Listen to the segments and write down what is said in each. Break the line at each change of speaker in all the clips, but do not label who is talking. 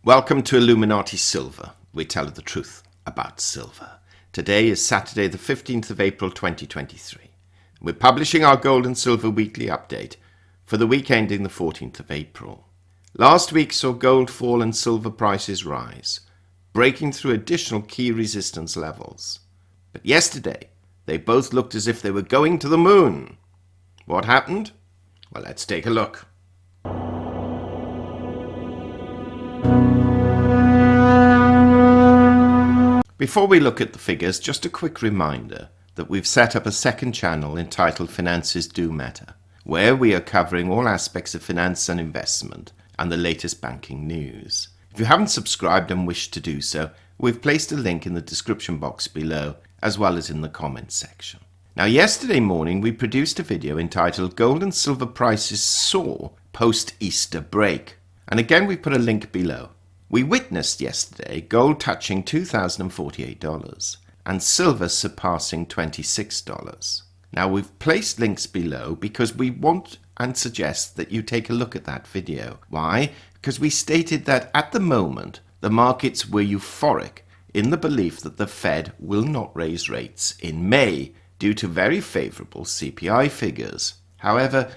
Welcome to Illuminati Silver. We tell the truth about silver. Today is Saturday the 15th of April 2023. We're publishing our gold and silver weekly update for the week ending the 14th of April. Last week saw gold fall and silver prices rise, breaking through additional key resistance levels. But yesterday, they both looked as if they were going to the moon. What happened? Well, let's take a look. Before we look at the figures, just a quick reminder that we've set up a second channel entitled Finances Do Matter, where we are covering all aspects of finance and investment and the latest banking news. If you haven't subscribed and wish to do so, we've placed a link in the description box below, as well as in the comments section. Now, yesterday morning we produced a video entitled Gold and Silver Prices Soar Post-Easter Break, and again we put a link below. We witnessed yesterday gold touching $2,048 and silver surpassing $26. Now, we've placed links below because we want and suggest that you take a look at that video. Why? Because we stated that at the moment the markets were euphoric in the belief that the Fed will not raise rates in May due to very favourable CPI figures. However,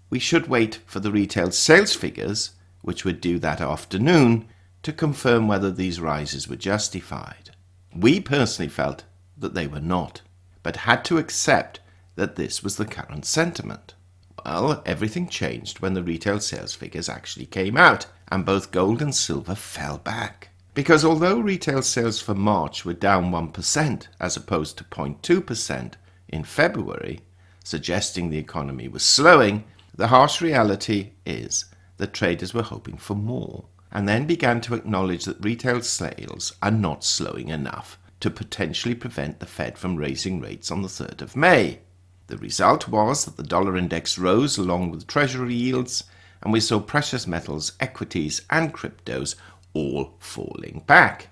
we should wait for the retail sales figures, which were due that afternoon, to confirm whether these rises were justified. We personally felt that they were not, but had to accept that this was the current sentiment. Well, everything changed when the retail sales figures actually came out, and both gold and silver fell back. Because although retail sales for March were down 1% as opposed to 0.2% in February, suggesting the economy was slowing, the harsh reality is that traders were hoping for more, and then began to acknowledge that retail sales are not slowing enough to potentially prevent the Fed from raising rates on the 3rd of May. The result was that the dollar index rose along with Treasury yields, and we saw precious metals, equities, and cryptos all falling back.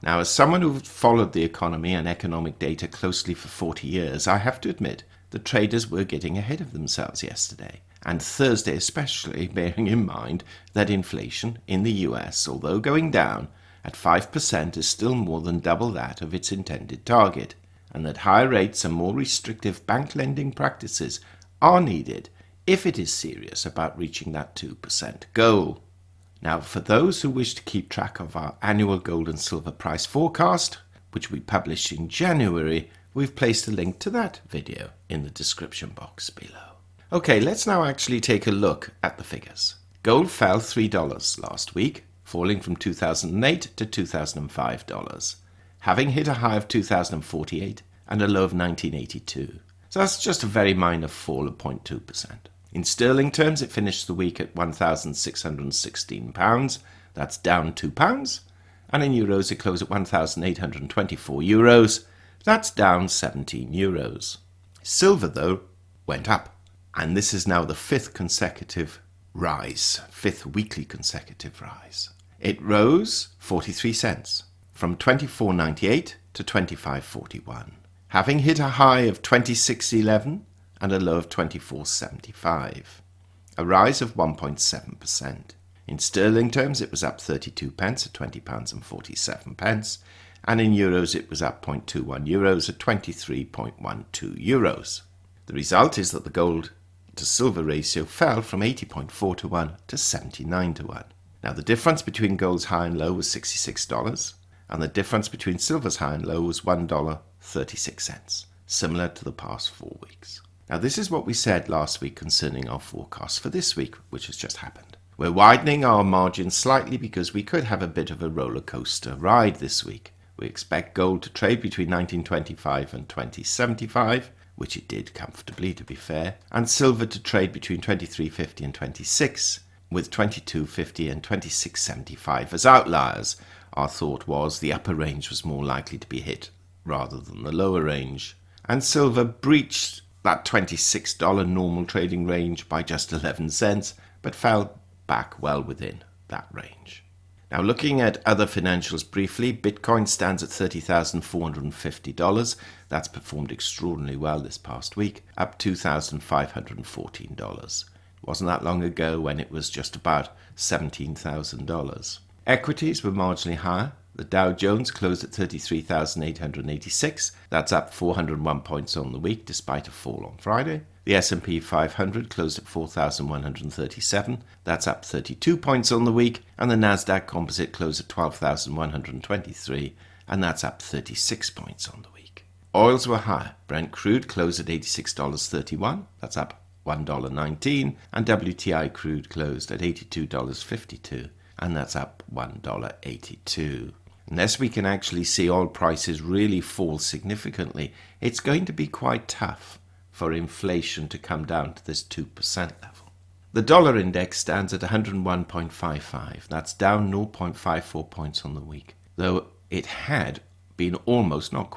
Now, as someone who followed the economy and economic data closely for 40 years, I have to admit that traders were getting ahead of themselves yesterday, and Thursday especially, bearing in mind that inflation in the US, although going down at 5%, is still more than double that of its intended target, and that higher rates and more restrictive bank lending practices are needed if it is serious about reaching that 2% goal. Now, for those who wish to keep track of our annual gold and silver price forecast, which we published in January, we've placed a link to that video in the description box below. Okay, let's now actually take a look at the figures. Gold fell $3 last week, falling from $2,008 to $2,005, having hit a high of $2,048 and a low of $1,982. So that's just a very minor fall of 0.2%. In sterling terms, it finished the week at £1,616. That's down £2. And in euros, it closed at €1,824. That's down €17. Silver, though, went up. And this is now the fifth weekly consecutive rise. It rose 43 cents from 24.98 to 25.41, having hit a high of 26.11 and a low of 24.75, a rise of 1.7%. In sterling terms, it was up 32 pence at £20.47, and in euros, it was up 0.21 euros at 23.12 euros. The result is that the gold to silver ratio fell from 80.4 to 1 to 79 to 1. Now, the difference between gold's high and low was $66, and the difference between silver's high and low was $1.36, similar to the past 4 weeks. Now, this is what we said last week concerning our forecast for this week, which has just happened. We're widening our margins slightly because we could have a bit of a roller coaster ride this week. We expect gold to trade between 1925 and 2075, which it did comfortably, to be fair, and silver to trade between 23.50 and 26, with 22.50 and 26.75 as outliers. Our thought was the upper range was more likely to be hit rather than the lower range, and silver breached that $26 normal trading range by just 11 cents, but fell back well within that range. Now, looking at other financials briefly, Bitcoin stands at $30,450. That's performed extraordinarily well this past week, up $2,514. Wasn't that long ago when it was just about $17,000. Equities were marginally higher. The Dow Jones closed at 33,886. That's up 401 points on the week despite a fall on Friday. The S&P 500 closed at 4,137. That's up 32 points on the week. And the Nasdaq Composite closed at 12,123. And that's up 36 points on the week. Oils were higher. Brent crude closed at $86.31. That's up $1.19. And WTI crude closed at $82.52. And that's up $1.82. Unless we can actually see oil prices really fall significantly, it's going to be quite tough for inflation to come down to this 2% level. The dollar index stands at 101.55. That's down 0.54 points on the week, though it had been almost 1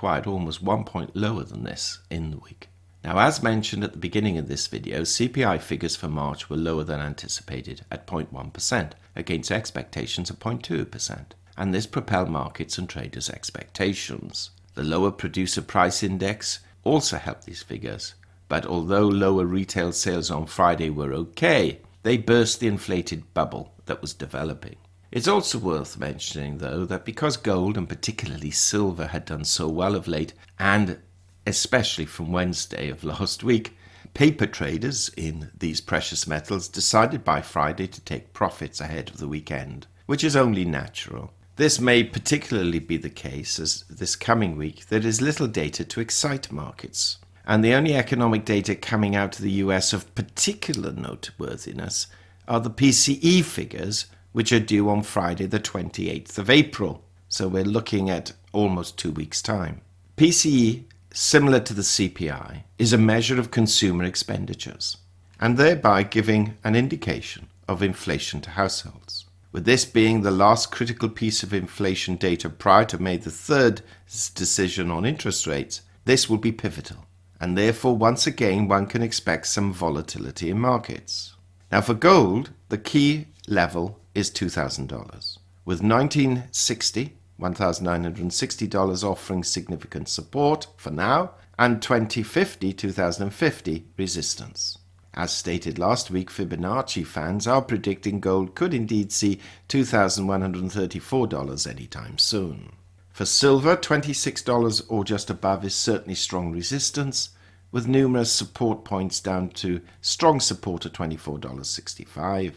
point lower than this in the week. Now, as mentioned at the beginning of this video, CPI figures for March were lower than anticipated at 0.1% against expectations of 0.2%. And this propelled markets and traders' expectations. The lower producer price index also helped these figures, but although lower retail sales on Friday were okay, they burst the inflated bubble that was developing. It's also worth mentioning, though, that because gold and particularly silver had done so well of late, and especially from Wednesday of last week, paper traders in these precious metals decided by Friday to take profits ahead of the weekend, which is only natural. This may particularly be the case as this coming week there is little data to excite markets, and the only economic data coming out of the US of particular noteworthiness are the PCE figures, which are due on Friday the 28th of April, so we're looking at almost 2 weeks' time. PCE, similar to the CPI, is a measure of consumer expenditures, and thereby giving an indication of inflation to households. With this being the last critical piece of inflation data prior to May the 3rd's decision on interest rates, this will be pivotal, and therefore once again one can expect some volatility in markets. Now for gold, the key level is $2,000, with $1,960 offering significant support for now, and $2050 resistance. As stated last week, Fibonacci fans are predicting gold could indeed see $2,134 anytime soon. For silver, $26 or just above is certainly strong resistance, with numerous support points down to strong support at $24.65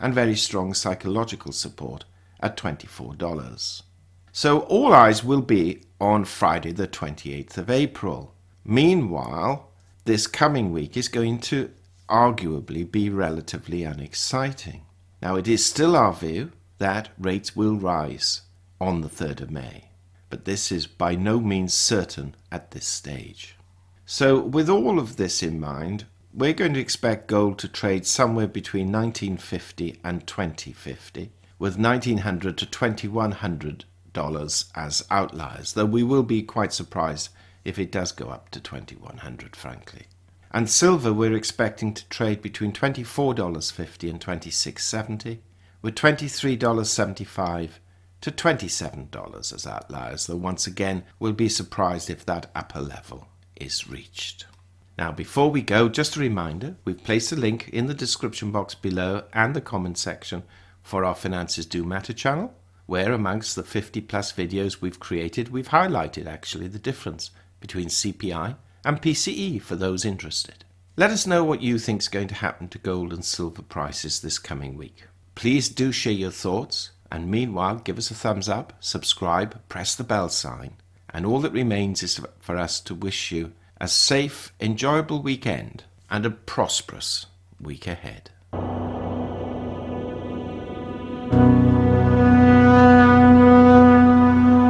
and very strong psychological support at $24. So all eyes will be on Friday the 28th of April. Meanwhile, this coming week is going to arguably be relatively unexciting. Now, it is still our view that rates will rise on the 3rd of May, but this is by no means certain at this stage. So with all of this in mind, we're going to expect gold to trade somewhere between $1,950 and $2,050, with $1,900 to $2,100 as outliers, though we will be quite surprised if it does go up to $2,100, frankly. And silver we're expecting to trade between $24.50 and $26.70, with $23.75 to $27 as outliers, though once again we'll be surprised if that upper level is reached. Now before we go, just a reminder, we've placed a link in the description box below and the comment section for our Finances Do Matter channel, where amongst the 50 plus videos we've created, we've highlighted actually the difference between CPI and PCE for those interested. Let us know what you think is going to happen to gold and silver prices this coming week. Please do share your thoughts, and meanwhile give us a thumbs up, subscribe, press the bell sign, and all that remains is for us to wish you a safe, enjoyable weekend and a prosperous week ahead.